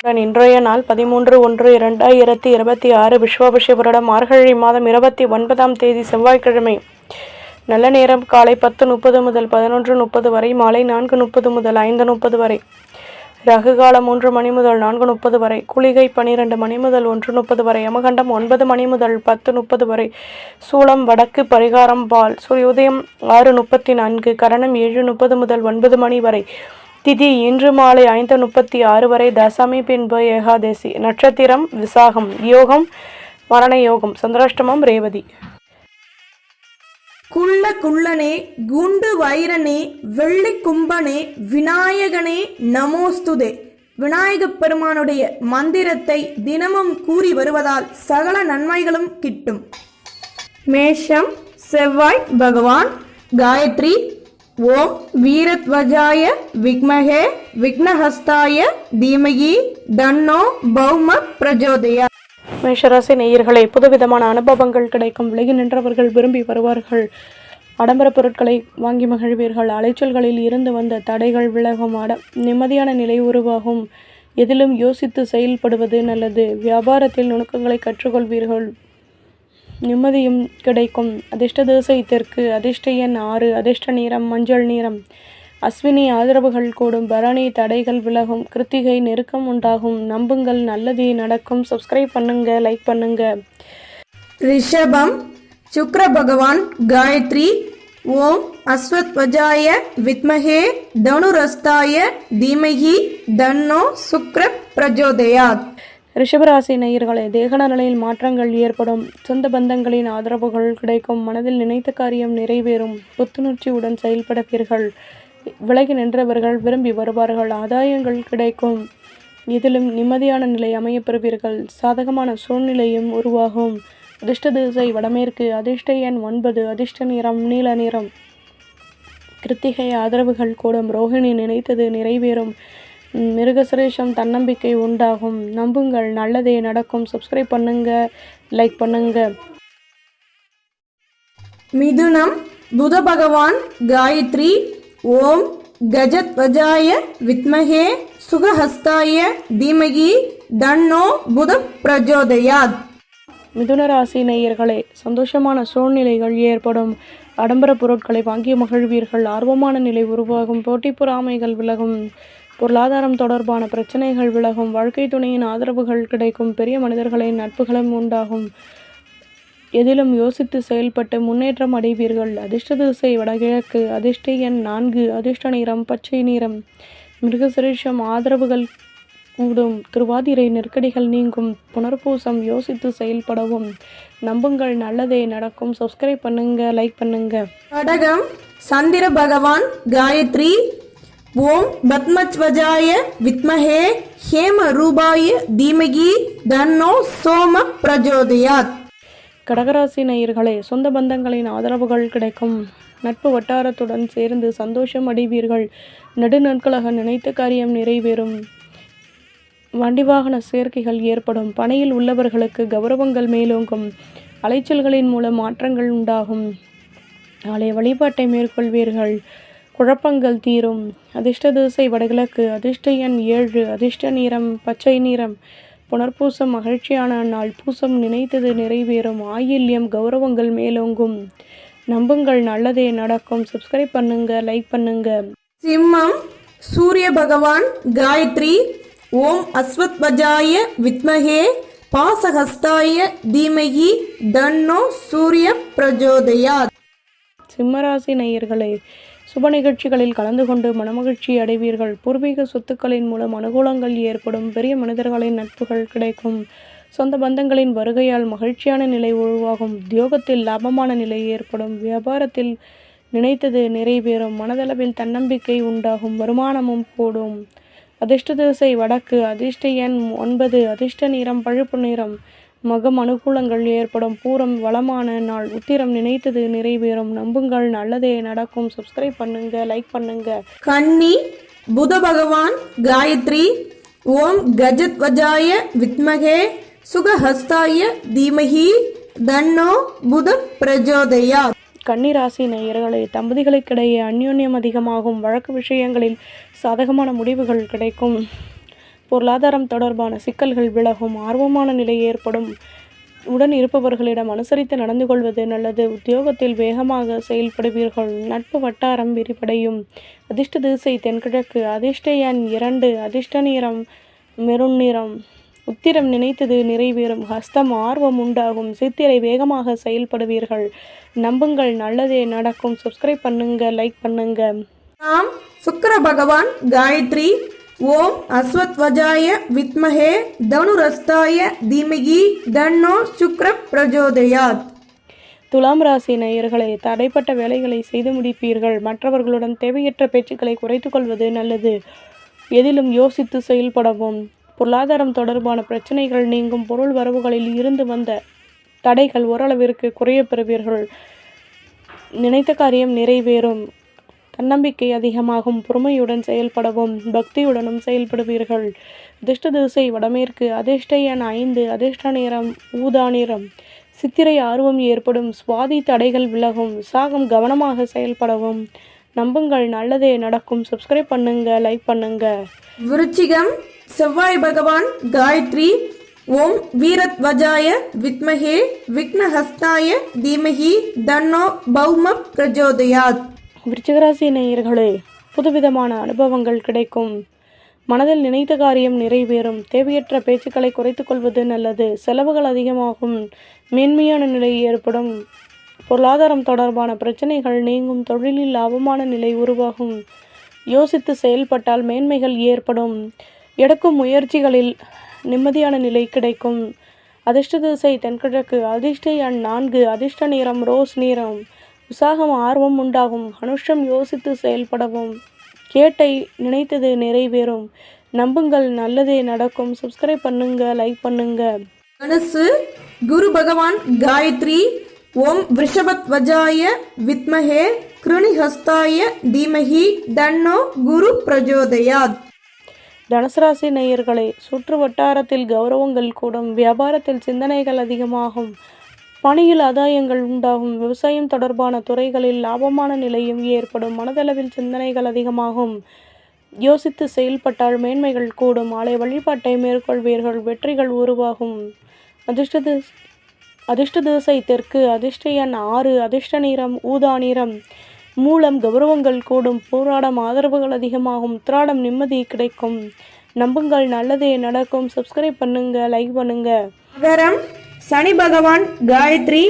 இன்றைய நாள் 13/1/2026 விஸ்வாவசு வருடம் மார்கழி மாதம் 29ஆம் தேதி செவ்வாய்க்கிழமை. நல்ல நேரம் காலை 10:30 முதல் 11:30 வரை, மாலை 4:30 முதல் 5:30 வரை. ரகு காலம் 3 மணி முதல் 4:30 வரை, குளிகை 12 மணி முதல் 1:30 வரை, யமகண்டம் 9 மணி முதல் 10:30 வரை, சூலம் வடக்கு, பரிகாரம் பால். சூரியோதயம் 6:34, கரணம் 7:30 முதல் 9 மணி வரை. திதி இன்று மாலை 5:36 வரை, தசமி பின்பு ஏகாதசி. நட்சத்திரம் விசாகம். யோகம் மரண யோகம். சந்திராஷ்டமம் ரேவதி. குள்ள குள்ளனே, குண்டு வைரனே, வெள்ளி கும்பனே, விநாயகனே நமோஸ்துதே. விநாயகப் பெருமானுடைய மந்திரத்தை தினமும் கூறி வருவதால் சகல நன்மைகளும் கிட்டும். மேஷம் செவ்வாய் பகவான். காயத்ரி. ஓம் வீரத்வஜாய விக்மஹே விக்னஹஸ்தாய தீமகி தன்னோ பௌம பிரஜோதயா. மேஷராசி நேயர்களே, புதுவிதமான அனுபவங்கள் கிடைக்கும். விலகி நின்றவர்கள் விரும்பி வருவார்கள். ஆடம்பர பொருட்களை வாங்கி மகிழ்வீர்கள். அலைச்சல்களில் இருந்து வந்த தடைகள் விலகும். நிம்மதியான நிலை உருவாகும். எதிலும் யோசித்து செயல்படுவது நல்லது. வியாபாரத்தில் நுணுக்கங்களை கற்றுக்கொள்வீர்கள். நிம்மதியும் கிடைக்கும். அதிர்ஷ்ட திசை தெற்கு. அதிர்ஷ்ட எண் 6. அதிர்ஷ்ட நிறம் மஞ்சள் நிறம். அஸ்வினி ஆதரவுகள் கூடும். பரணி தடைகள் விலகும். கிருத்திகை நெருக்கம் உண்டாகும். நம்புங்கள், நல்லதே நடக்கும். சப்ஸ்கிரைப் பண்ணுங்க, லைக் பண்ணுங்க. ரிஷபம் சுக்ர பகவான். காயத்ரி. ஓம் அஸ்வத்வஜாய வித்மஹே தனுரஸ்தாய தீமஹி தன்னோ சுக்ர பிரஜோதயாத். ரிஷபராசி நேயர்களே, தேகநலையில் மாற்றங்கள் ஏற்படும். சொந்த பந்தங்களின் ஆதரவுகள் கிடைக்கும். மனதில் நினைத்த காரியம் நிறைவேறும். புத்துணர்ச்சியுடன் செயல்படுவீர்கள். விலகி நின்றவர்கள் விரும்பி வருவார்கள். ஆதாயங்கள் கிடைக்கும். இதிலும் நிம்மதியான நிலை அமையப்பெறுவீர்கள். சாதகமான சூழ்நிலையும் உருவாகும். அதிர்ஷ்ட திசை வடமேற்கு. அதிர்ஷ்ட எண் 9. அதிர்ஷ்ட நிறம் நீல நிறம். கிருத்திகை ஆதரவுகள் கூடும். ரோஹிணி நினைத்தது நிறைவேறும். மிருகசுரேஷம் தன்னம்பிக்கை உண்டாகும். நம்புங்கள், நல்லதே நடக்கும். சப்ஸ்கிரைப் பண்ணுங்க, லைக் பண்ணுங்க. மிதுனம் புத பகவான். காயத்ரி. ஓம் கஜத்வஜாய வித்மஹே சுகஹஸ்தாய தீமகி தன்னோ புத பிரஜோதயாத். மிதுன ராசி நேயர்களே, சந்தோஷமான சூழ்நிலைகள் ஏற்படும். ஆடம்பர பொருட்களை வாங்கி மகிழ்வீர்கள். ஆர்வமான நிலை உருவாகும். போட்டி பொறாமைகள் விலகும். பொருளாதாரம் தொடர்பான பிரச்சனைகள் விலகும். வாழ்க்கை துணையின் ஆதரவுகள் கிடைக்கும். பெரிய மனிதர்களின் நட்புகளும் உண்டாகும். எதிலும் யோசித்து செயல்பட்டு முன்னேற்றம் அடைவீர்கள். அதிர்ஷ்ட திசை வடகிழக்கு. அதிர்ஷ்ட எண் 4. அதிர்ஷ்ட நிறம் பச்சை நிறம். மிருகசுரேஷம் ஆதரவுகள் கூடும். திருவாதிரை நெருக்கடிகள் நீங்கும். புனர்பூசம் யோசித்து செயல்படவும். நம்புங்கள், நல்லதே நடக்கும். சப்ஸ்கிரைப் பண்ணுங்க, லைக் பண்ணுங்க. கடகம் சந்திர பகவான். காயத்ரி. ஓம் பத்மத்வஜாய வித்மஹே ஹேம ரூபாய தீமகி தன்னோ சோம பிரஜோதயாத். கடகராசி நேயர்களே, சொந்த பந்தங்களின் ஆதரவுகள் கிடைக்கும். நட்பு வட்டாரத்துடன் சேர்ந்து சந்தோஷம் அடைவீர்கள். நெடுநாட்களாக நினைத்த காரியம் நிறைவேறும். வண்டி வாகன சேர்க்கைகள் ஏற்படும். பணியில் உள்ளவர்களுக்கு கௌரவங்கள் மேலோங்கும். அலைச்சல்களின் மூலம் மாற்றங்கள் உண்டாகும். ஆலய வழிபாட்டை மேற்கொள்வீர்கள். குழப்பங்கள் தீரும். அதிர்ஷ்ட திசை வடகிழக்கு. அதிர்ஷ்ட எண் 7. அதிர்ஷ்ட நிறம் பச்சை நிறம். புனர்பூசம் மகிழ்ச்சியான நாள். பூசம் நினைத்தது நிறைவேறும். ஆயில்யம் கௌரவங்கள் மேலோங்கும். நம்புங்கள், நல்லதே நடக்கும். சப்ஸ்கிரைப் பண்ணுங்க, லைக் பண்ணுங்க. சிம்மம் சூரிய பகவான். காயத்ரி. ஓம் அஸ்வத்வஜாய வித்மஹே பாசஹஸ்தாய தீமஹி தன்னோ சூரிய பிரஜோதயாத். சிம்மராசி நேயர்களே, சுப நிகழ்ச்சிகளில் கலந்து கொண்டு மனமகிழ்ச்சி அடைவீர்கள். பூர்வீக சொத்துக்களின் மூலம் அனுகூலங்கள் ஏற்படும். பெரிய மனிதர்களின் நட்புகள் கிடைக்கும். சொந்த பந்தங்களின் வருகையால் மகிழ்ச்சியான நிலை உருவாகும். உத்தியோகத்தில் லாபமான நிலை ஏற்படும். வியாபாரத்தில் நினைத்தது நிறைவேறும். மனதளவில் தன்னம்பிக்கை உண்டாகும். வருமானமும் கூடும். அதிர்ஷ்ட திசை வடக்கு. அதிர்ஷ்ட எண் 9. அதிர்ஷ்ட நிறம் பழுப்பு நிறம். மகம் அனுகூலங்கள் ஏற்படும். பூரம் வளமான நாள். உத்திரம் நினைத்தது நிறைவேறும். நம்புங்கள், நல்லதே நடக்கும். சப்ஸ்கிரைப் பண்ணுங்க, லைக் பண்ணுங்க. கன்னி புத பகவான். காயத்ரி. ஓம் கஜத்வஜாய வித்மஹே சுகஹஸ்தாய தீமஹி தன்னோ புத பிரஜோதயாத். கன்னிராசி நேயர்களே, தம்பதிகளுக்கிடையே அந்யோன்யம் அதிகமாகும். வழக்கு விஷயங்களில் சாதகமான முடிவுகள் கிடைக்கும். பொருளாதாரம் தொடர்பான சிக்கல்கள் விலகும். ஆர்வமான நிலை ஏற்படும். உடன் இருப்பவர்களிடம் அனுசரித்து நடந்து கொள்வது நல்லது. உத்தியோகத்தில் வேகமாக செயல்படுவீர்கள். நட்பு வட்டாரம் விரிவடையும். அதிர்ஷ்ட திசை தென்கிழக்கு. அதிர்ஷ்ட எண் 2. அதிர்ஷ்ட நிறம் மெரூன் நிறம். உத்திரம் நினைத்தது நிறைவேறும். ஹஸ்தம் ஆர்வம் உண்டாகும். சித்திரை வேகமாக செயல்படுவீர்கள். நம்புங்கள், நல்லதே நடக்கும். சப்ஸ்கிரைப் பண்ணுங்க, லைக் பண்ணுங்க. நாம் சுக்கிர பகவான் காயத்ரி. ஓம் அஸ்வத்வஜாய வித்மஹே தனுரஸ்தாய தீமகி தன்னோ சுக்ர பிரஜோதயாத். துலாம் ராசி நேயர்களே, தடைப்பட்ட வேலைகளை செய்து முடிப்பீர்கள். மற்றவர்களுடன் தேவையற்ற பேச்சுக்களை குறைத்துக் கொள்வது நல்லது. எதிலும் யோசித்து செயல்படவும். பொருளாதாரம் தொடர்பான பிரச்சனைகள் நீங்கும். பொருள் வரவுகளில் இருந்து வந்த தடைகள் ஓரளவிற்கு குறையப் பெறுவீர்கள். நினைத்த காரியம் நிறைவேறும். தன்னம்பிக்கை அதிகமாகும். பொறுமையுடன் செயல்படவும் பக்தியுடனும் செயல்படுவீர்கள். அதிர்ஷ்ட திசை வடமேற்கு. அதிர்ஷ்ட எண் 5. அதிர்ஷ்ட நிறம் ஊதா நிறம். சித்திரை ஆர்வம் ஏற்படும். சுவாதி தடைகள் விலகும். விசாகம் கவனமாக செயல்படவும். நம்புங்கள், நல்லதே நடக்கும். சப்ஸ்கிரைப் பண்ணுங்க, லைக் பண்ணுங்க. விருச்சிகம் செவ்வாய் பகவான் காயத்ரி. ஓம் வீரத்வஜாய வித்மஹே விக்னஹஸ்தாய தீமஹி தன்னோ பௌம பிரஜோதயாத். விருச்சிகராசி நேயர்களே, புதுவிதமான அனுபவங்கள் கிடைக்கும். மனதில் நினைத்த காரியம் நிறைவேறும். தேவையற்ற பேச்சுக்களை குறைத்துக் கொள்வது நல்லது. செலவுகள் அதிகமாகும். மேன்மையான நிலை ஏற்படும். பொருளாதாரம் தொடர்பான பிரச்சனைகள் நீங்கும். தொழிலில் லாபமான நிலை உருவாகும். யோசித்து செயல்பட்டால் மேன்மைகள் ஏற்படும். எடுக்கும் முயற்சிகளில் நிம்மதியான நிலை கிடைக்கும். அதிர்ஷ்ட திசை தென்கிழக்கு. அதிர்ஷ்ட எண் 4. அதிர்ஷ்ட நிறம் ரோஸ் நிறம். உற்சாகம் ஆர்வம் உண்டாகும். அனுஷம் யோசித்து செயல்படவும். கேட்டை நினைத்தது நிறைவேறும். நம்புங்கள், நல்லதே நடக்கும். சப்ஸ்கிரைப் பண்ணுங்க, லைக் பண்ணுங்க. தனுசு குரு பகவான் காயத்ரி. ஓம் விருஷபத்வஜாய வித்மஹே கிருணிஹஸ்தாய தீமஹி தன்னோ குரு பிரஜோதயாத். தனுசு ராசி நேயர்களே, சுற்று வட்டாரத்தில் கௌரவங்கள் கூடும். வியாபாரத்தில் சிந்தனைகள் அதிகமாகும். பணியில் ஆதாயங்கள் உண்டாகும். விவசாயம் தொடர்பான துறைகளில் லாபமான நிலையும் ஏற்படும். மனதளவில் சிந்தனைகள் அதிகமாகும். யோசித்து செயல்பட்டால் மேன்மைகள் கூடும். ஆலய வழிபாட்டை மேற்கொள்வீர்கள். வெற்றிகள் உருவாகும். அதிர்ஷ்ட திசை தெற்கு. அதிர்ஷ்ட எண் 6. அதிர்ஷ்ட நிறம் ஊதா நிறம். மூலம் கௌரவங்கள் கூடும். போராடம் ஆதரவுகள் அதிகமாகும். உத்திராடம் நிம்மதி கிடைக்கும். நம்புங்கள், நல்லதே நடக்கும். சப்ஸ்கிரைப் பண்ணுங்க, லைக் பண்ணுங்க. மகரம் சனி பகவான் காயத்ரி.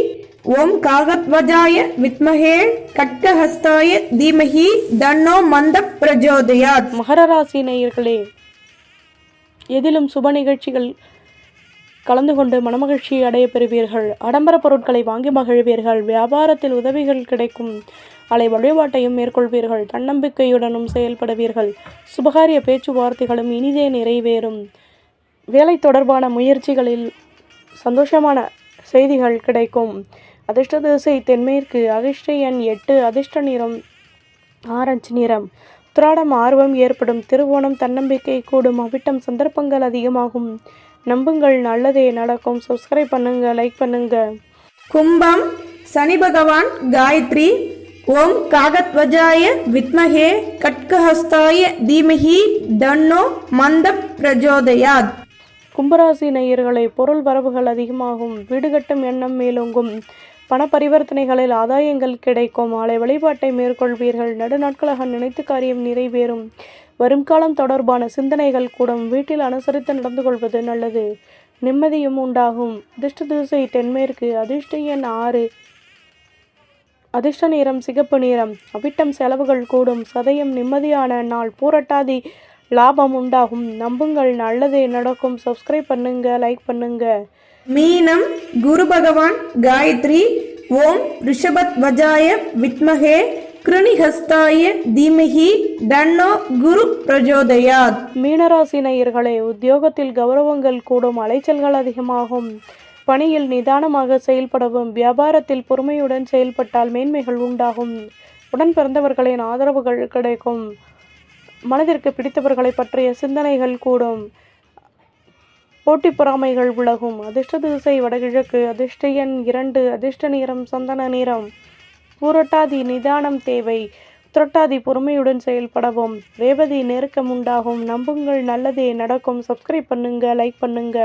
ஓம் காகத்வஜாய வித்மஹே கட்கஹஸ்தாய தீமஹி தன்னோ மந்த பிரஜோதயாத். மகர ராசி நேயர்களே, எதிலும் சுப நிகழ்ச்சிகள் கலந்து கொண்டு மனமகிழ்ச்சி அடைய பெறுவீர்கள். ஆடம்பர பொருட்களை வாங்கி மகிழ்வீர்கள். வியாபாரத்தில் உதவிகள் கிடைக்கும். அலை வழிபாட்டையும் மேற்கொள்வீர்கள். தன்னம்பிக்கையுடனும் செயல்படுவீர்கள். சுபகாரிய பேச்சுவார்த்தைகளும் இனிதே நிறைவேறும். வேலை தொடர்பான முயற்சிகளில் சந்தோஷமான செய்திகள் கிடைக்கும். அதிர்ஷ்ட திசை தென்மேற்கு. அதிர்ஷ்ட எண் 8. அதிர்ஷ்ட நிறம் ஆரஞ்சு நிறம். உத்திராடம் ஆர்வம் ஏற்படும். திருவோணம் தன்னம்பிக்கை கூடும். அவிட்டம் சந்தர்ப்பங்கள் அதிகமாகும். நம்புங்கள், நல்லதே நடக்கும். சப்ஸ்கிரைப் பண்ணுங்க, லைக் பண்ணுங்க. கும்பம் சனி பகவான் காயத்ரி. ஓம் காகத்வஜாய வித்மஹே கட்கஹஸ்தாய தீமஹி தன்னோ மந்த பிரஜோதயாத். கும்பராசி நேயர்களை, பொருள் வரவுகள் அதிகமாகும். வீடு கட்டும் எண்ணம் மேலோங்கும். பண பரிவர்த்தனைகளில் ஆதாயங்கள் கிடைக்கும். ஆலய வழிபாட்டை மேற்கொள்வீர்கள். நெடுநாட்களாக நினைத்த காரியம் நிறைவேறும். வரும் காலம் தொடர்பான சிந்தனைகள் கூடும். வீட்டில் அனுசரித்து நடந்து கொள்வது நல்லது. நிம்மதியும் உண்டாகும். அதிர்ஷ்ட திசை தென்மேற்கு. அதிர்ஷ்ட எண் 6. அதிர்ஷ்ட நிறம் சிகப்பு நிறம். அவிட்டம் செலவுகள் கூடும். சதயம் நிம்மதியான நாள். பூரட்டாதி லாபம் உண்டாகும். நம்புங்கள், நல்லதே நடக்கும். சப்ஸ்கிரைப் பண்ணுங்க, லைக் பண்ணுங்க. மீனம் குரு பகவான் காயத்ரி. ஓம் ரிஷபத்வஜாய வித்மஹே கிருணிஹஸ்தாய தீமஹி தன்னோ குரு பிரஜோதயாத். மீனராசி நேயர்களே, உத்தியோகத்தில் கௌரவங்கள் கூடும். அலைச்சல்கள் அதிகமாகும். பணியில் நிதானமாக செயல்படவும். வியாபாரத்தில் பொறுமையுடன் செயல்பட்டால் மேன்மைகள் உண்டாகும். உடன் பிறந்தவர்களின் ஆதரவுகள் கிடைக்கும். மனதிற்கு பிடித்தவர்களை பற்றிய சிந்தனைகள் கூடும். போட்டி பொறாமைகள் விலகும். அதிர்ஷ்ட திசை வடகிழக்கு. அதிர்ஷ்ட எண் 2. அதிர்ஷ்ட நிறம் சந்தன நிறம். பூரட்டாதி நிதானம் தேவை. புரட்டாதி பொறுமையுடன் செயல்படவும். ரேவதி நெருக்கம் உண்டாகும். நம்புங்கள், நல்லதே நடக்கும். சப்ஸ்கிரைப் பண்ணுங்க, லைக் பண்ணுங்க.